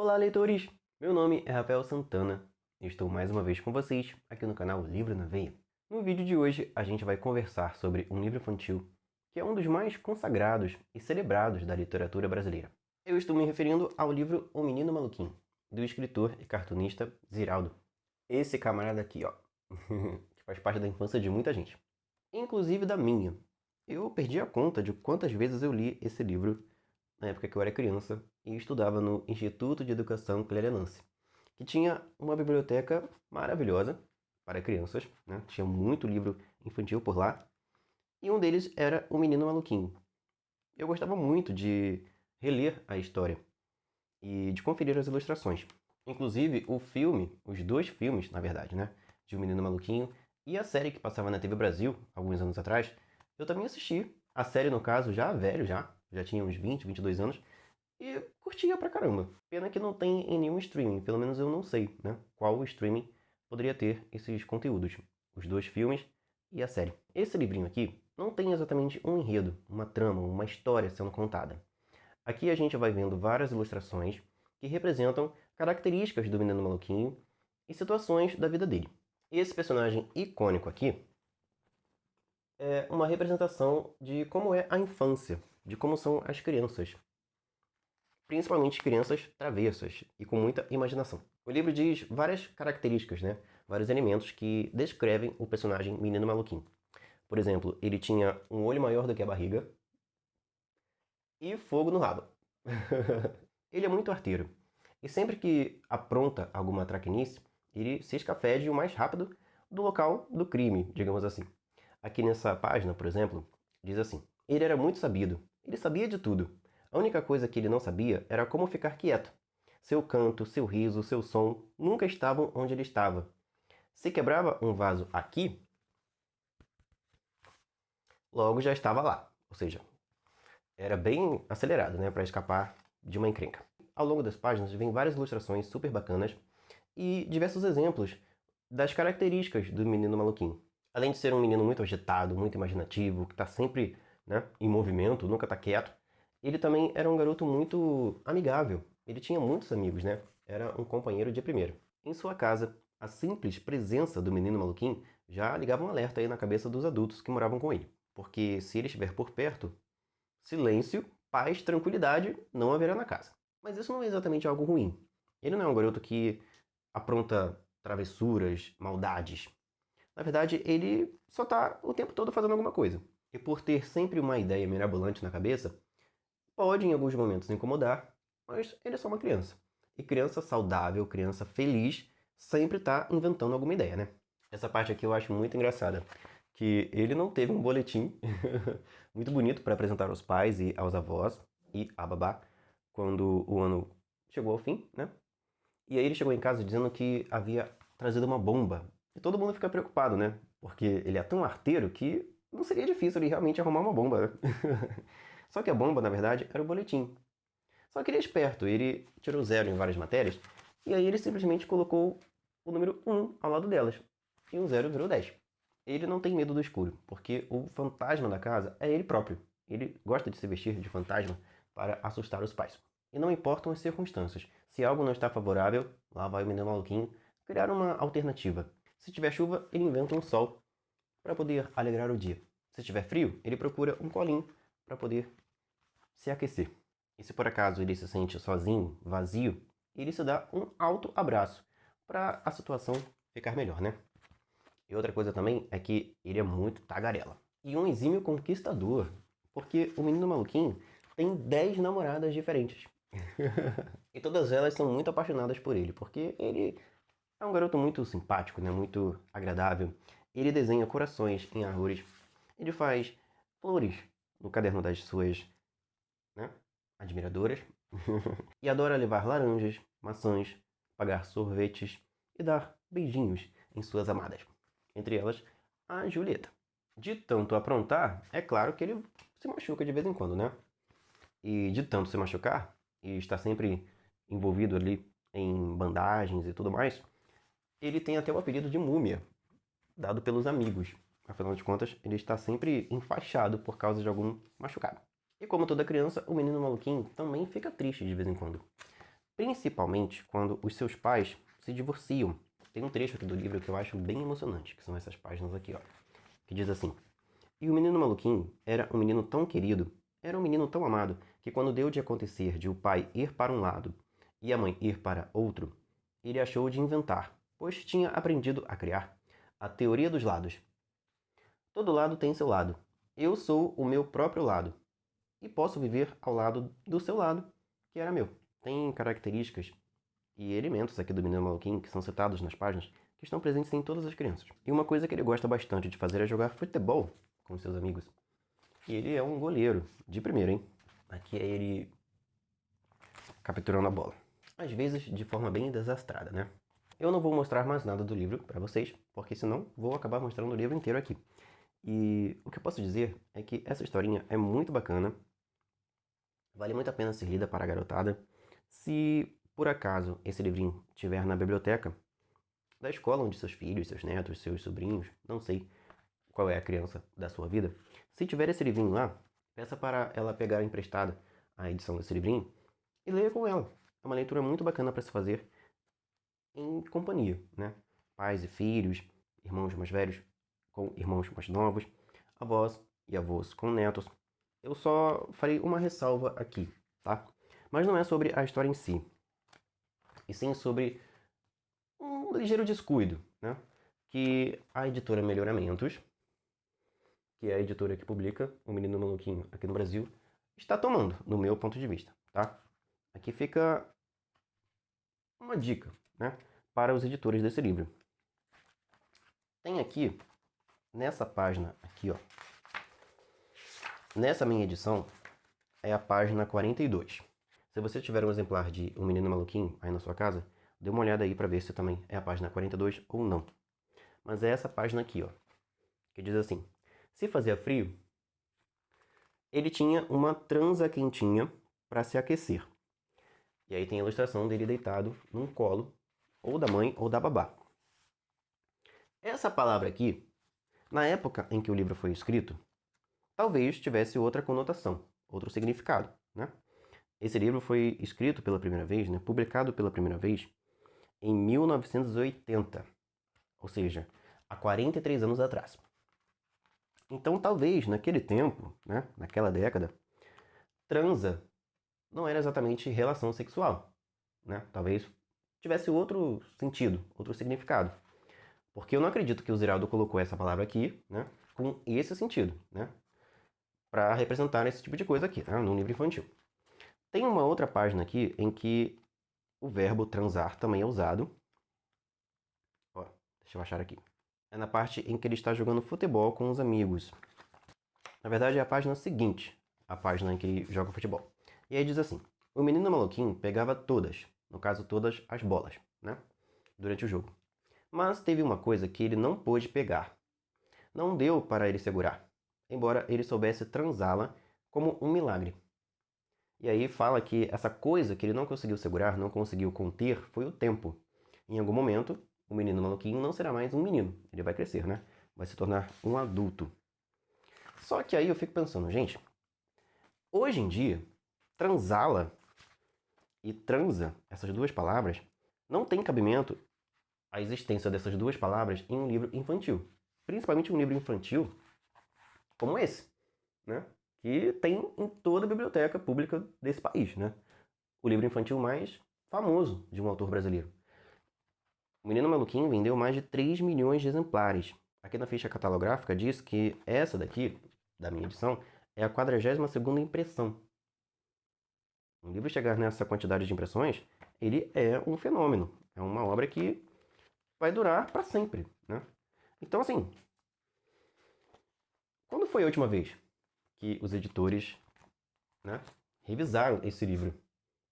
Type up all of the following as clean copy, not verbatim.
Olá, leitores! Meu nome é Rafael Santana e estou mais uma vez com vocês aqui no canal Livro na Veia. No vídeo de hoje a gente vai conversar sobre um livro infantil que é um dos mais consagrados e celebrados da literatura brasileira. Eu estou me referindo ao livro O Menino Maluquinho, do escritor e cartunista Ziraldo. Esse camarada aqui, ó, que faz parte da infância de muita gente, inclusive da minha. Eu perdi a conta de quantas vezes eu li esse livro na época que eu era criança e estudava no Instituto de Educação Clerenance, que tinha uma biblioteca maravilhosa para crianças, né? Tinha muito livro infantil por lá, e um deles era O Menino Maluquinho. Eu gostava muito de reler a história e de conferir as ilustrações. Inclusive, o filme, os dois filmes, na verdade, né, de O Menino Maluquinho e a série que passava na TV Brasil, alguns anos atrás, eu também assisti. A série, no caso, já velho, já tinha uns 20, 22 anos, e curtia pra caramba. Pena que não tem em nenhum streaming, pelo menos eu não sei, né, qual streaming poderia ter esses conteúdos, os dois filmes e a série. Esse livrinho aqui não tem exatamente um enredo, uma trama, uma história sendo contada. Aqui a gente vai vendo várias ilustrações que representam características do Menino Maluquinho e situações da vida dele. Esse personagem icônico aqui é uma representação de como é a infância, de como são as crianças, principalmente crianças travessas e com muita imaginação. O livro diz várias características, né? Vários elementos que descrevem o personagem Menino Maluquinho. Por exemplo, ele tinha um olho maior do que a barriga e fogo no rabo. Ele é muito arteiro. E sempre que apronta alguma traquinice, ele se escafede o mais rápido do local do crime, digamos assim. Aqui nessa página, por exemplo, diz assim: ele era muito sabido. Ele sabia de tudo. A única coisa que ele não sabia era como ficar quieto. Seu canto, seu riso, seu som nunca estavam onde ele estava. Se quebrava um vaso aqui, logo já estava lá. Ou seja, era bem acelerado, né, para escapar de uma encrenca. Ao longo das páginas vem várias ilustrações super bacanas e diversos exemplos das características do menino maluquinho. Além de ser um menino muito agitado, muito imaginativo, que está sempre, né, em movimento, nunca está quieto, ele também era um garoto muito amigável. Ele tinha muitos amigos, né? Era um companheiro de primeira. Em sua casa, a simples presença do menino maluquinho já ligava um alerta aí na cabeça dos adultos que moravam com ele. Porque se ele estiver por perto, silêncio, paz, tranquilidade não haverá na casa. Mas isso não é exatamente algo ruim. Ele não é um garoto que apronta travessuras, maldades. Na verdade, ele só está o tempo todo fazendo alguma coisa. E por ter sempre uma ideia mirabolante na cabeça, pode em alguns momentos incomodar, mas ele é só uma criança. E criança saudável, criança feliz, sempre está inventando alguma ideia, né? Essa parte aqui eu acho muito engraçada, que ele não teve um boletim muito bonito para apresentar aos pais e aos avós e à babá quando o ano chegou ao fim, né? E aí ele chegou em casa dizendo que havia trazido uma bomba. E todo mundo fica preocupado, né? Porque ele é tão arteiro que não seria difícil ele realmente arrumar uma bomba, né? Só que a bomba, na verdade, era o boletim. Só que ele é esperto, ele tirou 0 em várias matérias, e aí ele simplesmente colocou o número 1 ao lado delas. E um 0 virou 10. Ele não tem medo do escuro, porque o fantasma da casa é ele próprio. Ele gosta de se vestir de fantasma para assustar os pais. E não importam as circunstâncias. Se algo não está favorável, lá vai o menino maluquinho criar uma alternativa. Se tiver chuva, ele inventa um sol para poder alegrar o dia. Se tiver frio, ele procura um colinho para poder se aquecer. E se por acaso ele se sente sozinho, vazio, ele se dá um alto abraço para a situação ficar melhor, né? E outra coisa também é que ele é muito tagarela. E um exímio conquistador, porque o menino maluquinho tem 10 namoradas diferentes. E todas elas são muito apaixonadas por ele, porque ele é um garoto muito simpático, né? Muito agradável. Ele desenha corações em árvores. Ele faz flores no caderno das suas, né, admiradoras. E adora levar laranjas, maçãs, pagar sorvetes e dar beijinhos em suas amadas. Entre elas, a Julieta. De tanto aprontar, é claro que ele se machuca de vez em quando, né? E de tanto se machucar, e estar sempre envolvido ali em bandagens e tudo mais, ele tem até o apelido de múmia, dado pelos amigos. Afinal de contas, ele está sempre enfaixado por causa de algum machucado. E como toda criança, o menino maluquinho também fica triste de vez em quando. principalmente quando os seus pais se divorciam. Tem um trecho aqui do livro que eu acho bem emocionante, que são essas páginas aqui, ó, que diz assim: "E o menino maluquinho era um menino tão querido, era um menino tão amado, que quando deu de acontecer de o pai ir para um lado e a mãe ir para outro, ele achou de inventar, pois tinha aprendido a criar, a teoria dos lados. Todo lado tem seu lado. Eu sou o meu próprio lado, e posso viver ao lado do seu lado, que era meu." Tem características e elementos aqui do menino maluquinho que são citados nas páginas que estão presentes em todas as crianças. E uma coisa que ele gosta bastante de fazer é jogar futebol com seus amigos. E ele é um goleiro de primeira, hein? Aqui é ele capturando a bola. Às vezes de forma bem desastrada, né? Eu não vou mostrar mais nada do livro para vocês, porque senão vou acabar mostrando o livro inteiro aqui. E o que eu posso dizer é que essa historinha é muito bacana, vale muito a pena ser lida para a garotada. Se por acaso esse livrinho estiver na biblioteca da escola onde seus filhos, seus netos, seus sobrinhos, não sei qual é a criança da sua vida, se tiver esse livrinho lá, peça para ela pegar emprestada a edição desse livrinho e leia com ela. É uma leitura muito bacana para se fazer em companhia, né? Pais e filhos, irmãos mais velhos com irmãos mais novos, avós e avós com netos. Eu só farei uma ressalva aqui, tá? Mas não é sobre a história em si, e sim sobre um ligeiro descuido, né? Que a editora Melhoramentos, que é a editora que publica O Menino Maluquinho aqui no Brasil, está tomando, no meu ponto de vista, tá? Aqui fica uma dica, né? Para os editores desse livro. Tem aqui, nessa página aqui, ó, nessa minha edição, é a página 42. Se você tiver um exemplar de O Menino Maluquinho aí na sua casa, dê uma olhada aí para ver se também é a página 42 ou não. Mas é essa página aqui, ó, que diz assim: se fazia frio, ele tinha uma transa quentinha para se aquecer. E aí tem a ilustração dele deitado num colo, ou da mãe ou da babá. Essa palavra aqui, na época em que o livro foi escrito, talvez tivesse outra conotação, outro significado, né? Esse livro foi escrito pela primeira vez, né, publicado pela primeira vez, em 1980, ou seja, há 43 anos atrás. Então, talvez, naquele tempo, né, naquela década, transa não era exatamente relação sexual, né? Talvez tivesse outro sentido, outro significado. Porque eu não acredito que o Ziraldo colocou essa palavra aqui, né, com esse sentido, né, para representar esse tipo de coisa aqui, né, num livro infantil. Tem uma outra página aqui em que o verbo transar também é usado. Ó, deixa eu achar aqui. É na parte em que ele está jogando futebol com os amigos. Na verdade, é a página seguinte, a página em que ele joga futebol. E aí diz assim: o menino maluquinho pegava todas, no caso todas as bolas, né, durante o jogo. Mas teve uma coisa que ele não pôde pegar. Não deu para ele segurar, embora ele soubesse transá-la como um milagre. E aí fala que essa coisa que ele não conseguiu segurar, não conseguiu conter, foi o tempo. Em algum momento, o menino maluquinho não será mais um menino. Ele vai crescer, né? Vai se tornar um adulto. Só que aí eu fico pensando, gente, hoje em dia, transá-la e transa, essas duas palavras, não tem cabimento a existência dessas duas palavras em um livro infantil. Principalmente um livro infantil como esse, né? Que tem em toda a biblioteca pública desse país, né? O livro infantil mais famoso de um autor brasileiro. O Menino Maluquinho vendeu mais de 3 milhões de exemplares. Aqui na ficha catalográfica diz que essa daqui, da minha edição, é a 42ª impressão. Um livro chegar nessa quantidade de impressões, ele é um fenômeno. É uma obra que vai durar para sempre, né? Então, assim, quando foi a última vez que os editores, né, revisaram esse livro?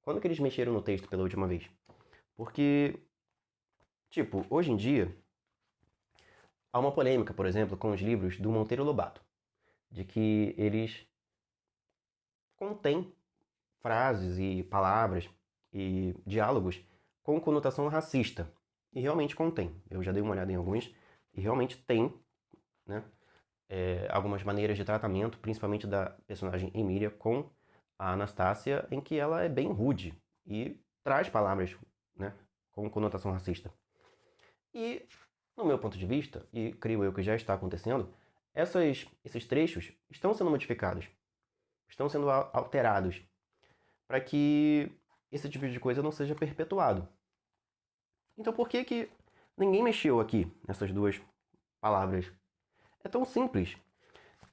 Quando que eles mexeram no texto pela última vez? Porque, tipo, hoje em dia, há uma polêmica, por exemplo, com os livros do Monteiro Lobato, de que eles contêm frases e palavras e diálogos com conotação racista. E realmente contém. Eu já dei uma olhada em alguns e realmente tem, né, algumas maneiras de tratamento, principalmente da personagem Emília com a Anastácia, em que ela é bem rude e traz palavras, né, com conotação racista. E, no meu ponto de vista, e creio eu que já está acontecendo, esses trechos estão sendo modificados, estão sendo alterados, para que esse tipo de coisa não seja perpetuado. Então por que que ninguém mexeu aqui nessas duas palavras? É tão simples.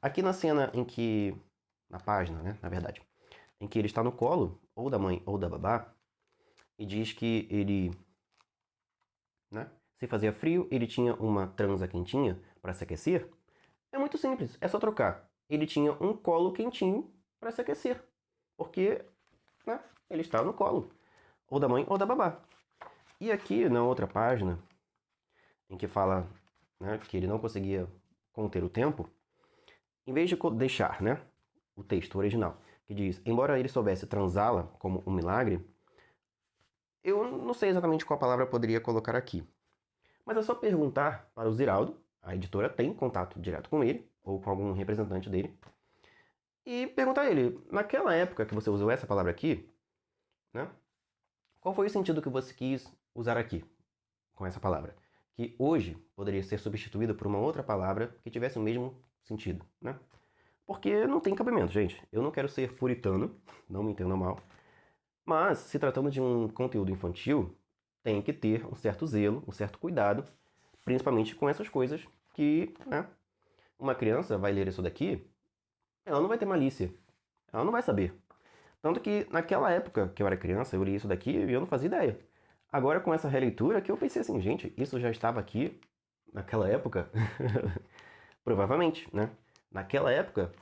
Aqui na cena em que, na página, né, na verdade, em que ele está no colo, ou da mãe ou da babá, e diz que ele, né, se fazia frio, ele tinha uma transa quentinha para se aquecer, é muito simples, é só trocar. Ele tinha um colo quentinho para se aquecer, porque, né, ele está no colo, ou da mãe ou da babá. E aqui na outra página, em que fala, né, que ele não conseguia conter o tempo, em vez de deixar, né, o texto original, que diz, embora ele soubesse transá-la como um milagre, eu não sei exatamente qual palavra eu poderia colocar aqui. Mas é só perguntar para o Ziraldo, a editora tem contato direto com ele, ou com algum representante dele, e perguntar a ele, naquela época que você usou essa palavra aqui, né, qual foi o sentido que você quis usar aqui com essa palavra? Que hoje poderia ser substituída por uma outra palavra que tivesse o mesmo sentido, né? Porque não tem cabimento, gente. Eu não quero ser puritano, não me entendam mal, mas se tratando de um conteúdo infantil, tem que ter um certo zelo, um certo cuidado, principalmente com essas coisas que, né, uma criança vai ler isso daqui, ela não vai ter malícia, ela não vai saber. Tanto que naquela época que eu era criança, eu li isso daqui e eu não fazia ideia. Agora com essa releitura que eu pensei assim, gente, isso já estava aqui naquela época? Provavelmente, né? Naquela época,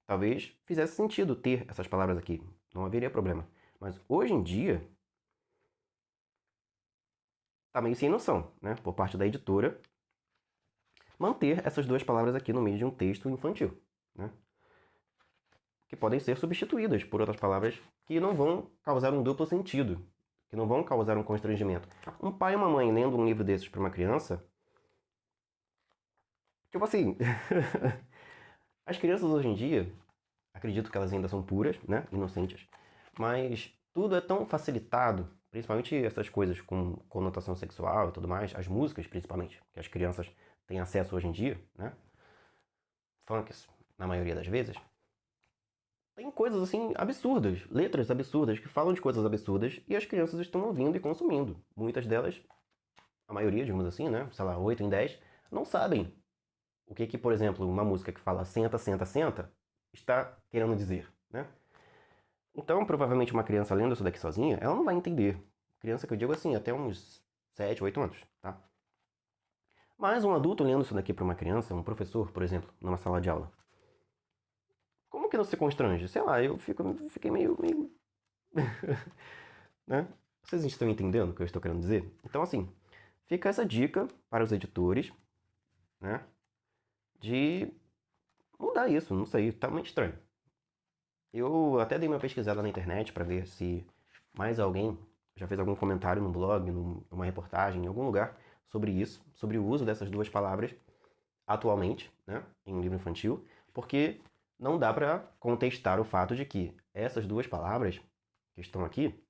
talvez fizesse sentido ter essas palavras aqui, não haveria problema. Mas hoje em dia, tá meio sem noção, né? Por parte da editora, manter essas duas palavras aqui no meio de um texto infantil, né? Que podem ser substituídas por outras palavras que não vão causar um duplo sentido, que não vão causar um constrangimento. Um pai e uma mãe lendo um livro desses para uma criança, tipo assim, as crianças hoje em dia, acredito que elas ainda são puras, né, inocentes, mas tudo é tão facilitado, principalmente essas coisas com conotação sexual e tudo mais, as músicas principalmente, que as crianças têm acesso hoje em dia, né, funks, na maioria das vezes, tem coisas assim absurdas, letras absurdas que falam de coisas absurdas e as crianças estão ouvindo e consumindo. Muitas delas, a maioria, digamos assim, né, sei lá, 8 em 10, não sabem o que, por exemplo, uma música que fala senta, senta, senta, está querendo dizer, né? Então, provavelmente uma criança lendo isso daqui sozinha, ela não vai entender. Criança que eu digo assim, até uns 7, 8 anos, tá? Mas um adulto lendo isso daqui para uma criança, um professor, por exemplo, numa sala de aula, como que não se constrange? Sei lá, fiquei meio né? Vocês estão entendendo o que eu estou querendo dizer? Então, assim, fica essa dica para os editores, né? De mudar isso, não sei, tá muito estranho. Eu até dei uma pesquisada na internet para ver se mais alguém já fez algum comentário no blog, numa reportagem, em algum lugar sobre isso, sobre o uso dessas duas palavras atualmente, né, em um livro infantil, porque não dá para contestar o fato de que essas duas palavras que estão aqui,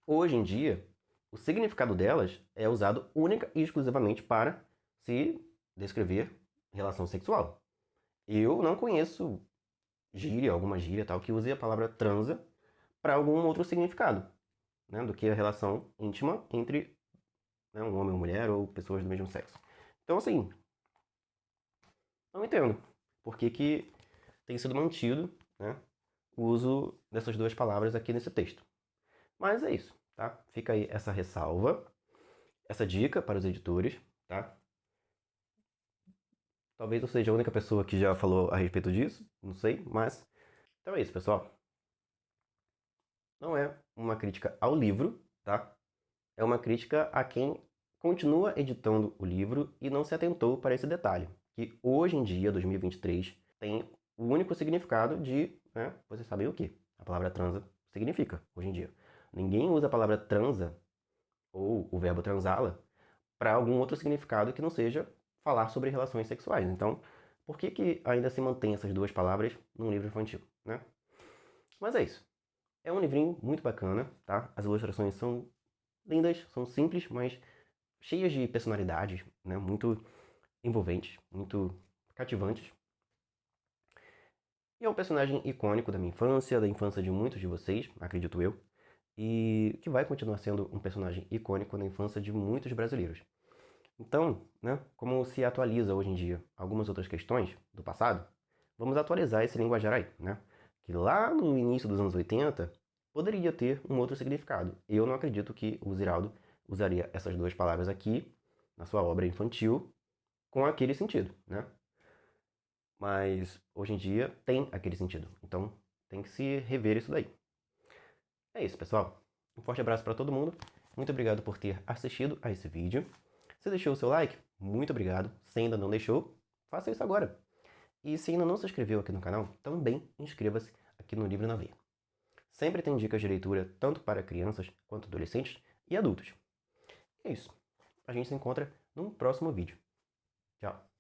hoje em dia, o significado delas é usado única e exclusivamente para se descrever relação sexual. Eu não conheço gíria, alguma gíria tal, que use a palavra transa para algum outro significado, né, do que a relação íntima entre, né, um homem ou mulher ou pessoas do mesmo sexo. Então, assim, não entendo por que, que tem sido mantido, né, o uso dessas duas palavras aqui nesse texto. Mas é isso, tá? Fica aí essa ressalva, essa dica para os editores, tá? Talvez eu seja a única pessoa que já falou a respeito disso, não sei, mas... Então é isso, pessoal. Não é uma crítica ao livro, tá? É uma crítica a quem continua editando o livro e não se atentou para esse detalhe, que hoje em dia, 2023, tem o único significado de, né, vocês sabem o que a palavra transa significa hoje em dia. Ninguém usa a palavra transa ou o verbo transá-la para algum outro significado que não seja falar sobre relações sexuais. Então, por que que ainda se mantém essas duas palavras num livro infantil, né? Mas é isso. É um livrinho muito bacana, tá? As ilustrações são lindas, são simples, mas cheias de personalidade, né? Muito envolventes, muito cativantes. E é um personagem icônico da minha infância, da infância de muitos de vocês, acredito eu, e que vai continuar sendo um personagem icônico na infância de muitos brasileiros. Então, né, como se atualiza hoje em dia algumas outras questões do passado, vamos atualizar esse linguajar aí, né? Que lá no início dos anos 80 poderia ter um outro significado. Eu não acredito que o Ziraldo usaria essas duas palavras aqui na sua obra infantil com aquele sentido, né? Mas hoje em dia tem aquele sentido. Então tem que se rever isso daí. É isso, pessoal. Um forte abraço para todo mundo. Muito obrigado por ter assistido a esse vídeo. Se deixou o seu like, muito obrigado. Se ainda não deixou, faça isso agora. E se ainda não se inscreveu aqui no canal, também inscreva-se aqui no Livro na Veia. Sempre tem dicas de leitura tanto para crianças quanto adolescentes e adultos. É isso. A gente se encontra num próximo vídeo. Tchau.